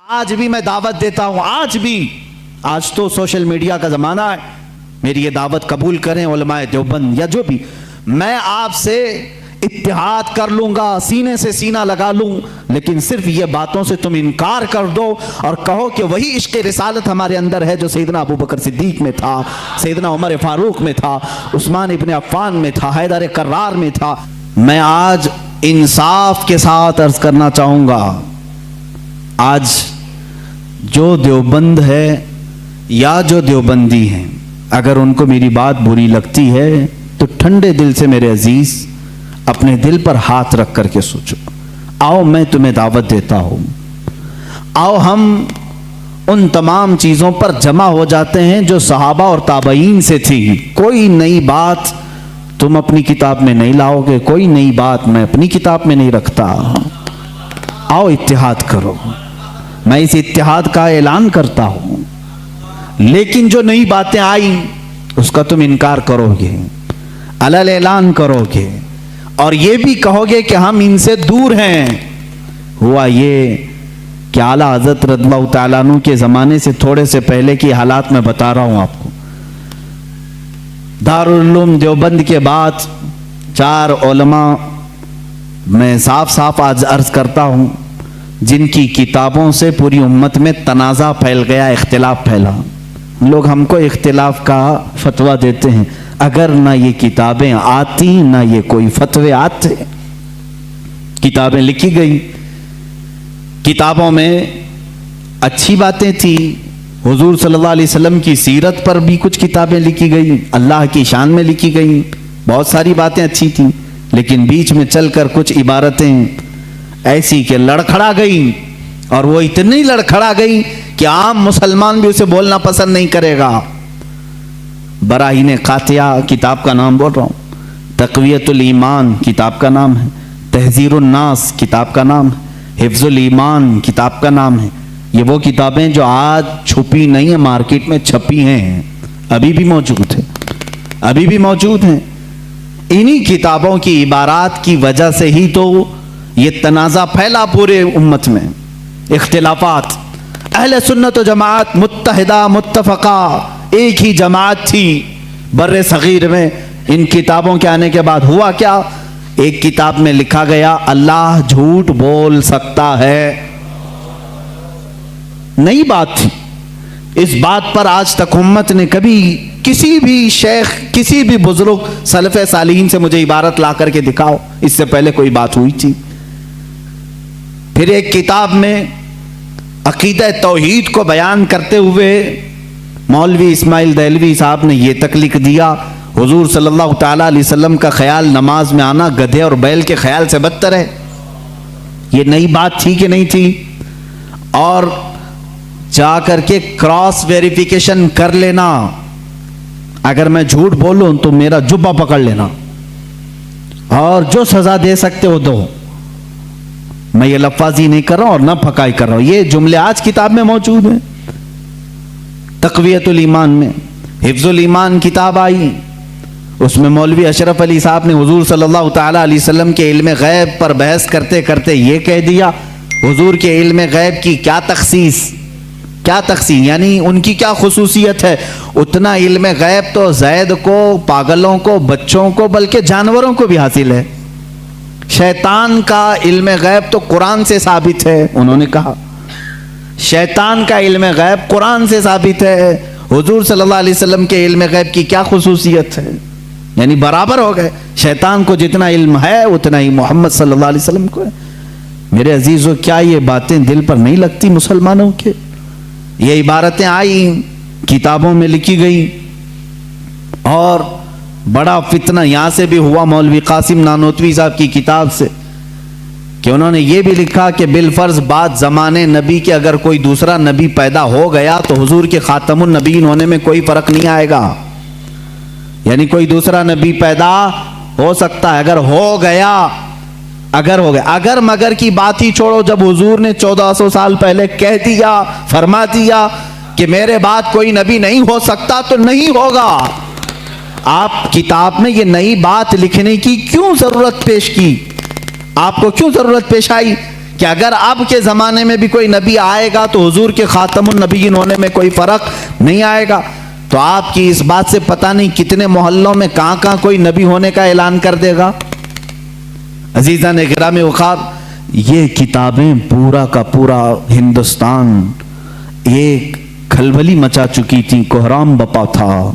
آج بھی میں دعوت دیتا ہوں، آج بھی، آج تو سوشل میڈیا کا زمانہ ہے، میری یہ دعوت قبول کریں علماء دیوبند یا جو بھی، میں آپ سے اتحاد کر لوں گا، سینے سے سینہ لگا لوں، لیکن صرف یہ باتوں سے تم انکار کر دو اور کہو کہ وہی عشق رسالت ہمارے اندر ہے جو سیدنا ابو بکر صدیق میں تھا، سیدنا عمر فاروق میں تھا، عثمان ابن عفان میں تھا، حیدر کرار میں تھا۔ میں آج انصاف کے ساتھ عرض کرنا چاہوں گا، آج جو دیوبند ہے یا جو دیوبندی ہیں، اگر ان کو میری بات بری لگتی ہے تو ٹھنڈے دل سے میرے عزیز اپنے دل پر ہاتھ رکھ کر کے سوچو، آؤ میں تمہیں دعوت دیتا ہوں، آؤ ہم ان تمام چیزوں پر جمع ہو جاتے ہیں جو صحابہ اور تابعین سے تھی۔ کوئی نئی بات تم اپنی کتاب میں نہیں لاؤ گے، کوئی نئی بات میں اپنی کتاب میں نہیں رکھتا۔ آؤ اتحاد کرو، میں اس اتحاد کا اعلان کرتا ہوں، لیکن جو نئی باتیں آئیں اس کا تم انکار کرو گے، علل اعلان کرو گے اور یہ بھی کہو گے کہ ہم ان سے دور ہیں۔ ہوا یہ کہ اعلیٰ حضرت رضی اللہ تعالیٰ عنہ کے زمانے سے تھوڑے سے پہلے کی حالات میں بتا رہا ہوں آپ کو۔ دارالعلوم دیوبند کے بعد 4 علماء میں صاف صاف آج عرض کرتا ہوں جن کی کتابوں سے پوری امت میں تنازع پھیل گیا، اختلاف پھیلا۔ لوگ ہم کو اختلاف کا فتویٰ دیتے ہیں، اگر نہ یہ کتابیں آتی نہ یہ کوئی فتوے آتے۔ کتابیں لکھی گئی، کتابوں میں اچھی باتیں تھی، حضور صلی اللہ علیہ وسلم کی سیرت پر بھی کچھ کتابیں لکھی گئی، اللہ کی شان میں لکھی گئی، بہت ساری باتیں اچھی تھیں، لیکن بیچ میں چل کر کچھ عبارتیں ایسی کہ لڑکھڑا گئی، اور وہ اتنی لڑکھڑا گئی کہ عام مسلمان بھی اسے بولنا پسند نہیں کرے گا۔ براہین قاطعہ کتاب کا نام بول رہا ہوں، تقویت الایمان کتاب کا نام ہے، تحذیر الناس کتاب کا نام ہے، حفظ الایمان کتاب کا نام ہے۔ یہ وہ کتابیں جو آج چھپی نہیں ہیں، مارکیٹ میں چھپی ہیں، ابھی بھی موجود ہیں، ابھی بھی موجود ہیں۔ انہی کتابوں کی عبارات کی وجہ سے ہی تو یہ تنازع پھیلا پورے امت میں، اختلافات۔ اہل سنت و جماعت متحدہ متفقہ ایک ہی جماعت تھی بر صغیر میں۔ ان کتابوں کے آنے کے بعد ہوا کیا؟ ایک کتاب میں لکھا گیا اللہ جھوٹ بول سکتا ہے، نئی بات تھی۔ اس بات پر آج تک امت نے کبھی کسی بھی شیخ، کسی بھی بزرگ سلف صالحین سے مجھے عبارت لا کر کے دکھاؤ اس سے پہلے کوئی بات ہوئی تھی۔ پھر ایک کتاب میں عقیدہ توحید کو بیان کرتے ہوئے مولوی اسماعیل دہلوی صاحب نے یہ تک لکھ دیا، حضور صلی اللہ تعالیٰ علیہ وسلم کا خیال نماز میں آنا گدھے اور بیل کے خیال سے بدتر ہے۔ یہ نئی بات تھی کہ نہیں تھی؟ اور جا کر کے کراس ویریفیکیشن کر لینا، اگر میں جھوٹ بولوں تو میرا جبہ پکڑ لینا اور جو سزا دے سکتے ہو دو۔ میں یہ لفاظی نہیں کر رہا ہوں اور نہ پھکائی کر رہا ہوں، یہ جملے آج کتاب میں موجود ہیں۔ تقویت الایمان میں حفظ الایمان کتاب آئی، اس میں مولوی اشرف علی صاحب نے حضور صلی اللہ تعالیٰ علیہ وسلم کے علم غیب پر بحث کرتے کرتے یہ کہہ دیا، حضور کے علم غیب کی کیا تخصیص، کیا تخصیص یعنی ان کی کیا خصوصیت ہے؟ اتنا علم غیب تو زید کو، پاگلوں کو، بچوں کو، بلکہ جانوروں کو بھی حاصل ہے۔ شیطان کا علم غیب تو قرآن سے ثابت ہے، انہوں نے کہا شیطان کا علم غیب قرآن سے ثابت ہے، حضور صلی اللہ علیہ وسلم کے علم غیب کی کیا خصوصیت ہے؟ یعنی برابر ہو گئے، شیطان کو جتنا علم ہے اتنا ہی محمد صلی اللہ علیہ وسلم کو ہے۔ میرے عزیزو، کیا یہ باتیں دل پر نہیں لگتی مسلمانوں کے؟ یہ عبارتیں آئیں، کتابوں میں لکھی گئی، اور بڑا فتنہ یہاں سے بھی ہوا مولوی قاسم نانوتوی صاحب کی کتاب سے، کہ انہوں نے یہ بھی لکھا کہ بالفرض بعد زمانے نبی کے اگر کوئی دوسرا نبی پیدا ہو گیا تو حضور کے خاتم النبیین ہونے میں کوئی فرق نہیں آئے گا، یعنی کوئی دوسرا نبی پیدا ہو سکتا ہے، اگر ہو گیا، اگر مگر کی بات ہی چھوڑو، جب حضور نے 1400 سال پہلے کہہ دیا، فرما دیا کہ میرے بعد کوئی نبی نہیں ہو سکتا تو نہیں ہوگا۔ آپ کتاب میں یہ نئی بات لکھنے کی کیوں ضرورت پیش کی؟ آپ کو کیوں ضرورت پیش آئی کہ اگر اب کے زمانے میں بھی کوئی نبی آئے گا تو حضور کے خاتم النبیین ہونے میں کوئی فرق نہیں آئے گا. تو آپ کی اس بات سے پتہ نہیں کتنے محلوں میں کہاں کہاں کوئی نبی ہونے کا اعلان کر دے گا. عزیزان گرامی وقار، یہ کتابیں پورا کا پورا ہندوستان ایک کھلبلی مچا چکی تھی، کوہرام بپا تھا،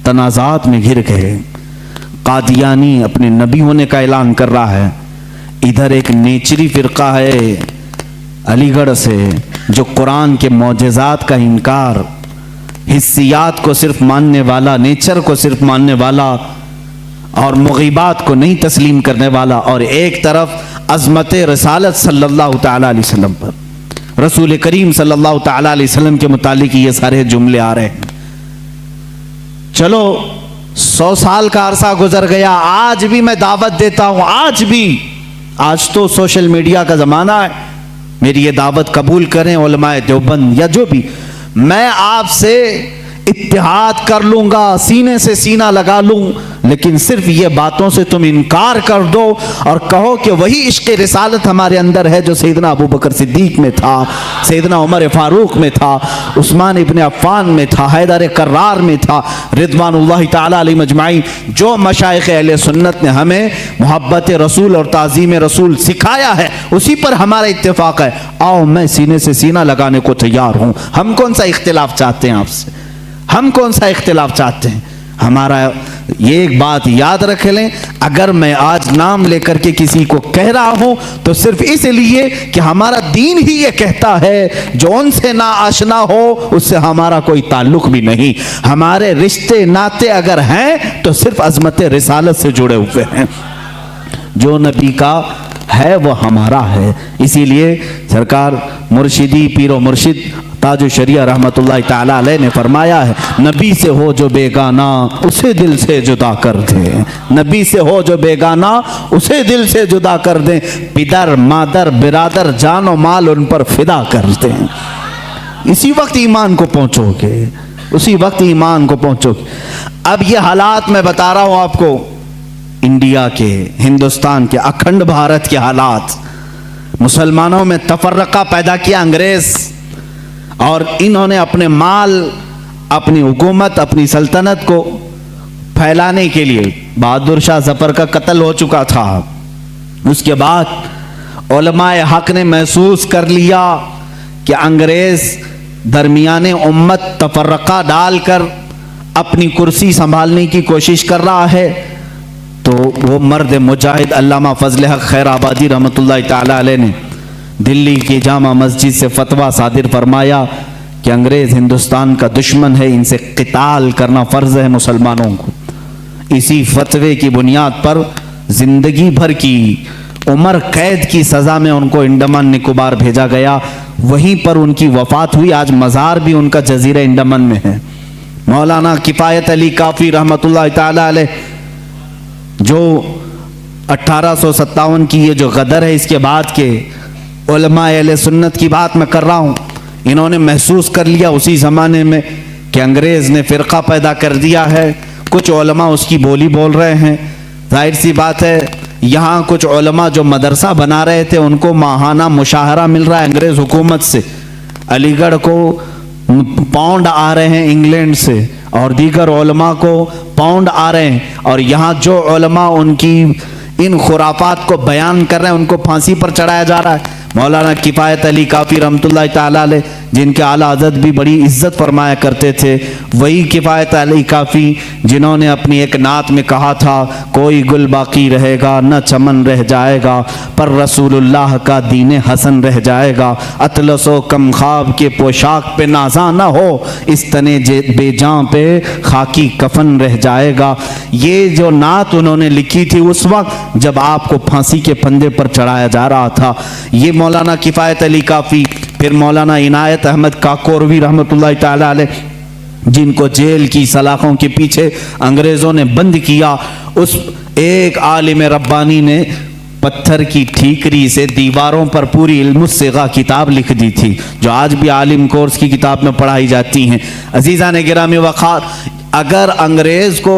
تنازعات میں گھر گئے. قادیانی اپنے نبی ہونے کا اعلان کر رہا ہے، ادھر ایک نیچری فرقہ ہے علی گڑھ سے جو قرآن کے معجزات کا انکار، حسیات کو صرف ماننے والا، نیچر کو صرف ماننے والا اور مغیبات کو نہیں تسلیم کرنے والا، اور ایک طرف عظمت رسالت صلی اللہ تعالی علیہ وسلم پر، رسول کریم صلی اللہ تعالی علیہ وسلم کے متعلق یہ سارے جملے آ رہے ہیں. چلو 100 سال کا عرصہ گزر گیا، آج بھی میں دعوت دیتا ہوں، آج تو سوشل میڈیا کا زمانہ ہے، میری یہ دعوت قبول کریں علماء دیوبند یا جو بھی، میں آپ سے اتحاد کر لوں گا، سینے سے سینہ لگا لوں، لیکن صرف یہ باتوں سے تم انکار کر دو اور کہو کہ وہی عشق رسالت ہمارے اندر ہے جو سیدنا ابو بکر صدیق میں تھا، سیدنا عمر فاروق میں تھا، عثمان ابن عفان میں تھا، حیدر کرار میں تھا، رضوان اللہ تعالی علیہ مجمعین. جو مشائخ اہل سنت نے ہمیں محبت رسول اور تعظیم رسول سکھایا ہے اسی پر ہمارا اتفاق ہے. آؤ میں سینے سے سینہ لگانے کو تیار ہوں. ہم کون سا اختلاف چاہتے ہیں آپ سے؟ ہم کون سا اختلاف چاہتے ہیں؟ ہمارا یہ ایک بات یاد رکھ لیں، اگر میں آج نام لے کر کے کسی کو کہہ رہا ہوں تو صرف اس لیے کہ ہمارا دین ہی یہ کہتا ہے جو ان سے نا آشنا ہو اس سے ہمارا کوئی تعلق بھی نہیں. ہمارے رشتے ناتے اگر ہیں تو صرف عظمت رسالت سے جڑے ہوئے ہیں. جو نبی کا ہے وہ ہمارا ہے. اسی لیے سرکار مرشدی پیر و مرشد تاج الشریعہ رحمت اللہ تعالی علیہ نے فرمایا ہے، نبی سے ہو جو بیگانہ اسے دل سے جدا کر دیں. نبی سے ہو جو بیگانہ اسے دل سے جدا کر دیں. پدر مادر برادر جان و مال ان پر فدا کر دیں. اسی وقت ایمان کو پہنچو گے، اسی وقت ایمان کو پہنچو گے. اب یہ حالات میں بتا رہا ہوں آپ کو، انڈیا کے، ہندوستان کے، اکھنڈ بھارت کے حالات، مسلمانوں میں تفرقہ پیدا کیا انگریز، اور انہوں نے اپنے مال، اپنی حکومت، اپنی سلطنت کو پھیلانے کے لیے، بہادر شاہ ظفر کا قتل ہو چکا تھا. اس کے بعد علماء حق نے محسوس کر لیا کہ انگریز درمیان امت تفرقہ ڈال کر اپنی کرسی سنبھالنے کی کوشش کر رہا ہے. تو وہ مرد مجاہد علامہ فضل حق خیر آبادی رحمت اللہ تعالی علیہ نے دلی کی جامع مسجد سے فتویٰ صادر فرمایا کہ انگریز ہندوستان کا دشمن ہے، ان سے قتال کرنا فرض ہے مسلمانوں کو. اسی فتوے کی بنیاد پر زندگی بھر کی عمر قید کی سزا میں ان کو انڈمان نکوبار بھیجا گیا. وہیں پر ان کی وفات ہوئی. آج مزار بھی ان کا جزیرہ انڈمان میں ہے. مولانا کفایت علی کافی رحمت اللہ تعالی علیہ جو 1857 کی یہ جو غدر ہے اس کے بعد کے علماء اہل سنت کی بات میں کر رہا ہوں، انہوں نے محسوس کر لیا اسی زمانے میں کہ انگریز نے فرقہ پیدا کر دیا ہے. کچھ علماء اس کی بولی بول رہے ہیں. ظاہر سی بات ہے یہاں کچھ علماء جو مدرسہ بنا رہے تھے ان کو ماہانہ مشاہرہ مل رہا ہے انگریز حکومت سے. علی گڑھ کو پاؤنڈ آ رہے ہیں انگلینڈ سے، اور دیگر علماء کو پاؤنڈ آ رہے ہیں، اور یہاں جو علماء ان کی ان خرافات کو بیان کر رہے ہیں ان کو پھانسی پر چڑھایا جا رہا ہے. مولانا کفایت علی کافی رحمت اللہ تعالی علیہ جن کے اعلیٰ حضرت بھی بڑی عزت فرمایا کرتے تھے، وہی کفایت علی کافی جنہوں نے اپنی ایک نعت میں کہا تھا، کوئی گل باقی رہے گا نہ چمن رہ جائے گا، پر رسول اللہ کا دین حسن رہ جائے گا. اطلس و کم خواب کے پوشاک پہ نازاں نہ ہو، اس تنے بے جان پہ خاکی کفن رہ جائے گا. یہ جو نعت انہوں نے لکھی تھی اس وقت جب آپ کو پھانسی کے پھندے پر چڑھایا جا رہا تھا. یہ مولانا کفایت علی کافی، پھر مولانا عنایت احمد کاکوروی رحمت اللہ تعالی علیہ جن کو جیل کی سلاخوں کے پیچھے انگریزوں نے بند کیا، اس ایک عالم ربانی نے پتھر کی ٹھیکری سے دیواروں پر پوری علم الصیغہ کتاب لکھ دی تھی جو آج بھی عالم کورس کی کتاب میں پڑھائی جاتی ہیں. عزیزان گرامی وقار، اگر انگریز کو